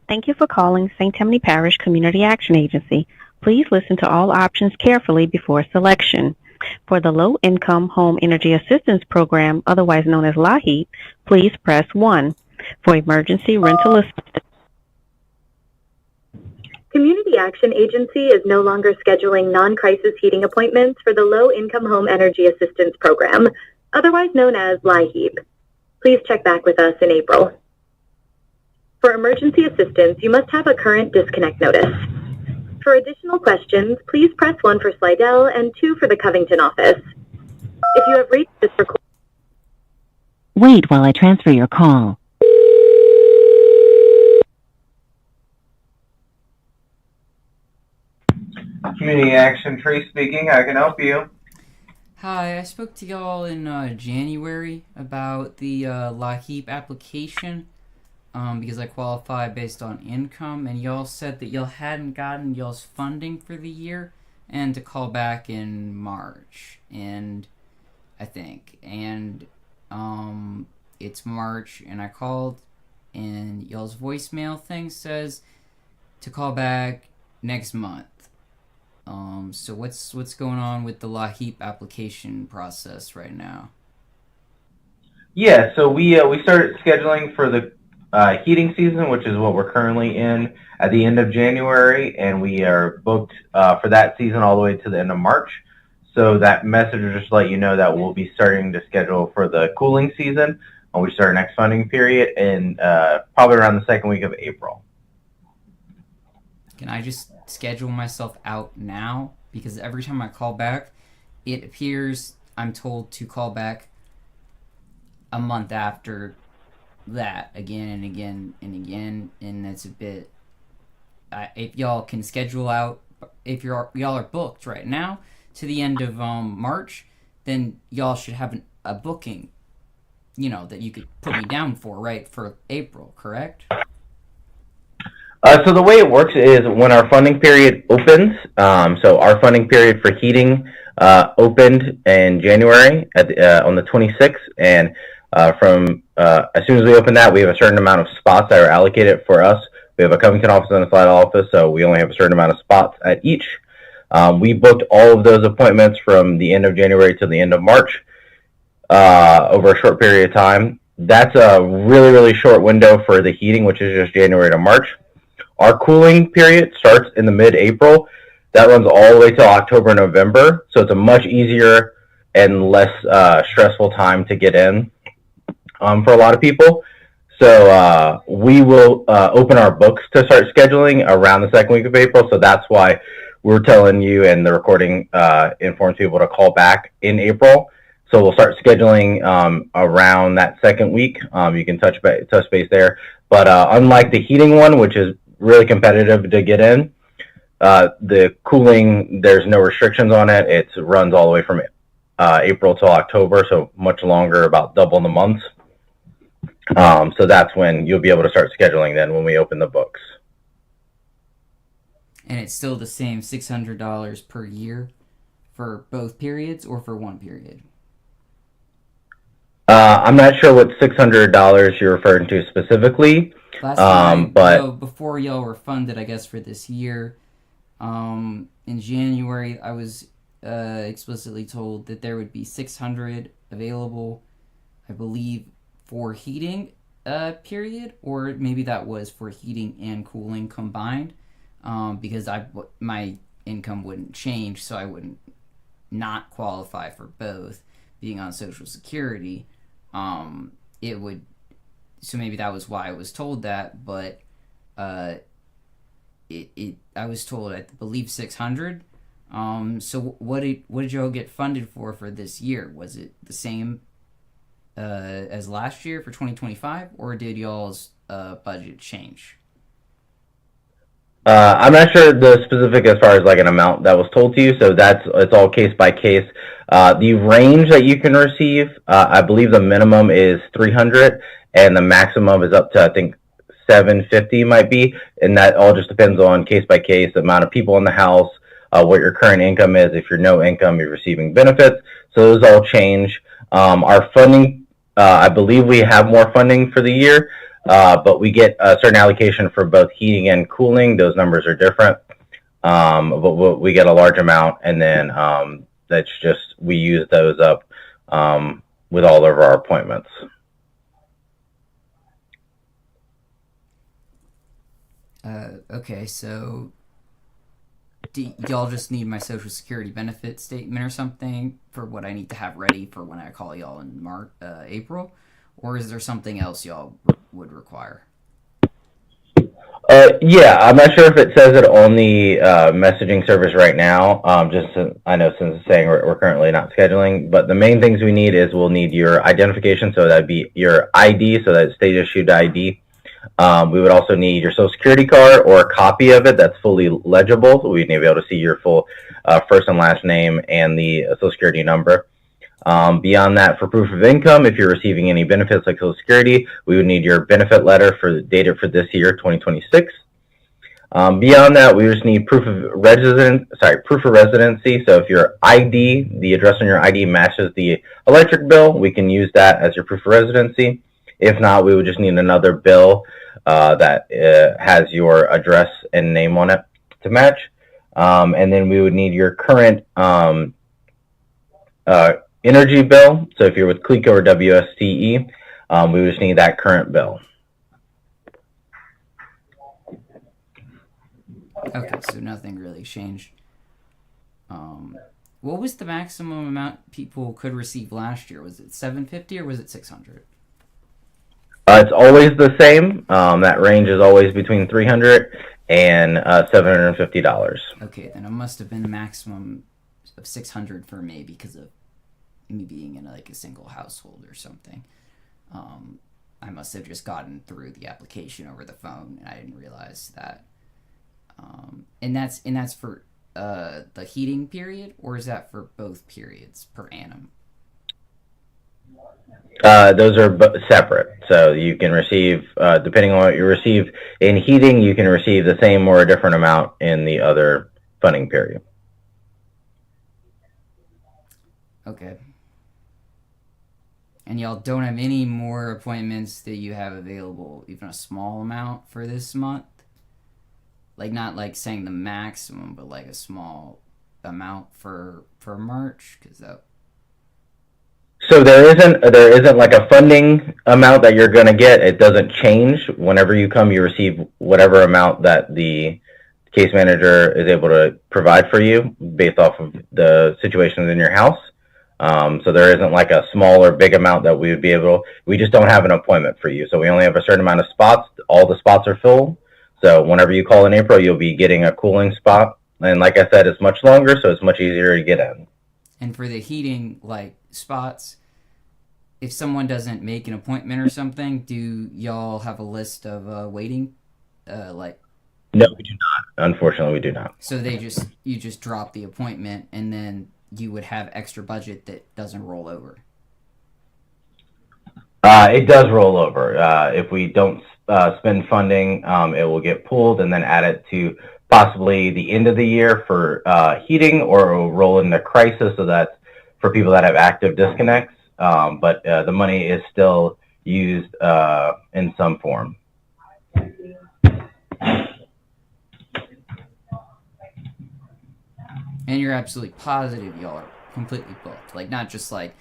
Thank you for calling St. Tammany Parish Community Action Agency. Please listen to all options carefully before selection. For the Low Income Home Energy Assistance Program, otherwise known as LiHeap, please press 1. For emergency rental assistance. Community Action Agency is no longer scheduling non-crisis heating appointments for the Low Income Home Energy Assistance Program, otherwise known as LiHeap. Please check back with us in April. For emergency assistance, you must have a current disconnect notice. For additional questions, please press 1 for Slidell and 2 for the Covington office. If you have reached this recording... Wait while I transfer your call. Community Action, Trey speaking. How can I help you? Hi, I spoke to y'all in January about the LiHeap application because I qualify based on income, and y'all said that y'all hadn't gotten y'all's funding for the year and to call back in March, and I think, and it's March, and I called, and y'all's voicemail thing says to call back next month. So what's going on with the LiHeap application process right now? Yeah, so we started scheduling for the heating season, which is what we're currently in, at the end of January, and we are booked for that season all the way to the end of March. So that message will just let you know that we'll be starting to schedule for the cooling season when we start our next funding period in probably around the second week of April. Can I just schedule myself out now? Because every time I call back, it appears I'm told to call back a month after that again and again and again, and it's a bit... if y'all can schedule out, if y'all are booked right now to the end of March, then y'all should have a booking, that you could put me down for, right, for April, correct? So the way it works is when our funding period opens, so our funding period for heating opened in January on the 26th, and from as soon as we open that, we have a certain amount of spots that are allocated for us. We have a Covington office and a Slidell office, so we only have a certain amount of spots at each. We booked all of those appointments from the end of January to the end of March over a short period of time. That's a really, really short window for the heating, which is just January to March. Our cooling period starts in the mid-April. That runs all the way till October, November. So it's a much easier and less stressful time to get in for a lot of people. So we will open our books to start scheduling around the second week of April. So that's why we're telling you, and the recording informs people to call back in April. So we'll start scheduling around that second week. You can touch base there. But unlike the heating one, which is really competitive to get in, the cooling, there's no restrictions on it. It runs all the way from April till October, so much longer, about double the months. So that's when you'll be able to start scheduling then when we open the books. And it's still the same $600 per year for both periods or for one period? I'm not sure what $600 you're referring to specifically. Last time, before y'all were funded, I guess, for this year, in January, I was explicitly told that there would be $600 available, I believe, for heating period, or maybe that was for heating and cooling combined, because my income wouldn't change, so I wouldn't not qualify for both. Being on Social Security, it would. So maybe that was why I was told that, but I was told, I believe, 600. So what did y'all get funded for this year? Was it the same as last year for 2025, or did y'all's budget change? I'm not sure the specific as far as like an amount that was told to you, so it's all case by case. The range that you can receive, I believe the minimum is 300, and the maximum is up to, I think, 750 might be, and that all just depends on case by case, the amount of people in the house, what your current income is. If you're no income, you're receiving benefits, so those all change. Our funding, I believe we have more funding for the year. but we get a certain allocation for both heating and cooling. Those numbers are different, but we get a large amount, and then that's just, we use those up with all of our appointments. Okay, so do y'all just need my Social Security benefit statement or something for what I need to have ready for when I call y'all in April? Or is there something else y'all would require? Yeah, I'm not sure if it says it on the messaging service right now. I know since it's saying we're currently not scheduling, but the main things we need is we'll need your identification, so that'd be your ID, so that's state issued ID. We would also need your Social Security card or a copy of it that's fully legible. So we'd need to be able to see your full first and last name and the Social Security number. Beyond that, for proof of income, if you're receiving any benefits like Social Security, we would need your benefit letter dated for this year, 2026. Beyond that, we just need proof of residency. So if your ID, the address on your ID matches the electric bill, we can use that as your proof of residency. If not, we would just need another bill that has your address and name on it to match. And then we would need your current energy bill. So if you're with CLECO or WSTE, we would just need that current bill. Okay, so nothing really changed. What was the maximum amount people could receive last year? Was it $750 or was it $600? It's always the same. That range is always between $300 and $750. Okay, then it must have been a maximum of $600 for me because of me being in like a single household or something. I must have just gotten through the application over the phone, and I didn't realize that. And that's for the heating period, or is that for both periods per annum? Those are separate, so you can receive, depending on what you receive in heating, you can receive the same or a different amount in the other funding period. Okay. And y'all don't have any more appointments that you have available, even a small amount for this month? Like, not like saying the maximum, but like a small amount for March? Because that... So there isn't like a funding amount that you're going to get. It doesn't change. Whenever you come, you receive whatever amount that the case manager is able to provide for you based off of the situations in your house. So there isn't like a small or big amount that we would be able, we just don't have an appointment for you. So we only have a certain amount of spots. All the spots are full. So whenever you call in April, you'll be getting a cooling spot. And like I said, it's much longer, so it's much easier to get in. And for the heating, like, spots, if someone doesn't make an appointment or something, do y'all have a list of waiting? No, we do not. Unfortunately, we do not. So you just drop the appointment, and then you would have extra budget that doesn't roll over? It does roll over. If we don't spend funding, it will get pulled and then added to possibly the end of the year for heating, or it will roll into crisis, so that's for people that have active disconnects. But the money is still used in some form. And you're absolutely positive y'all are completely booked. Like, not just like,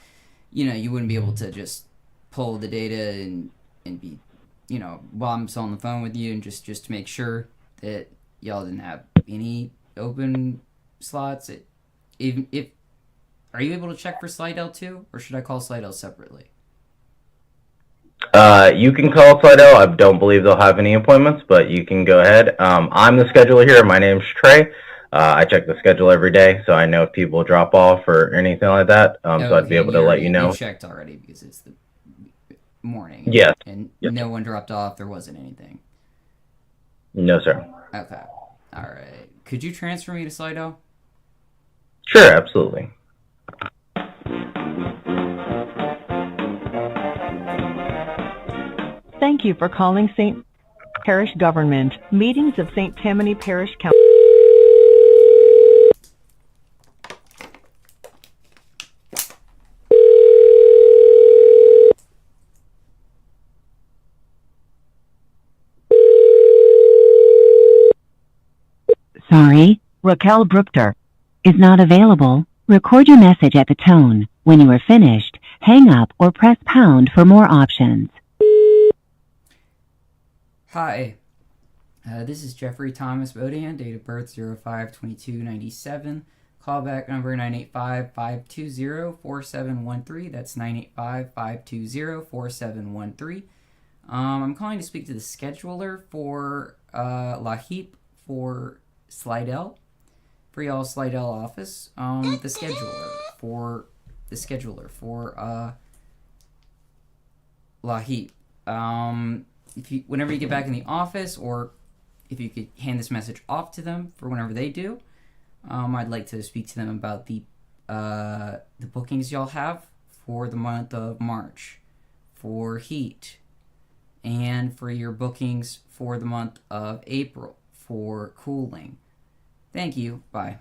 you wouldn't be able to just pull the data and be, while I'm still on the phone with you, and just to make sure that y'all didn't have any open slots. Are you able to check for Slidell too, or should I call Slidell separately? You can call Slidell. I don't believe they'll have any appointments, but you can go ahead. I'm the scheduler here. My name's Trey. I check the schedule every day, so I know if people drop off or anything like that. So I'd be able to let you know. You checked already because it's the morning. Yes. And yes. No one dropped off. There wasn't anything. No, sir. Okay. All right. Could you transfer me to Slidell? Sure, absolutely. Thank you for calling St. Parish Government. Meetings of St. Tammany Parish Council. Raquel Bruchter. is not available. Record your message at the tone. When you are finished, hang up or press pound for more options. Hi, this is Jeffrey Thomas Bodin, date of birth 05/22/97. Callback number 985-520-4713. That's 985-520-4713. I'm calling to speak to the scheduler for LiHeap for Slidell, for y'all's Slidell office. The scheduler for LiHeap. If you, whenever you get back in the office, or if you could hand this message off to them for whenever they do, I'd like to speak to them about the bookings y'all have for the month of March for heat, and for your bookings for the month of April for cooling. Thank you. Bye.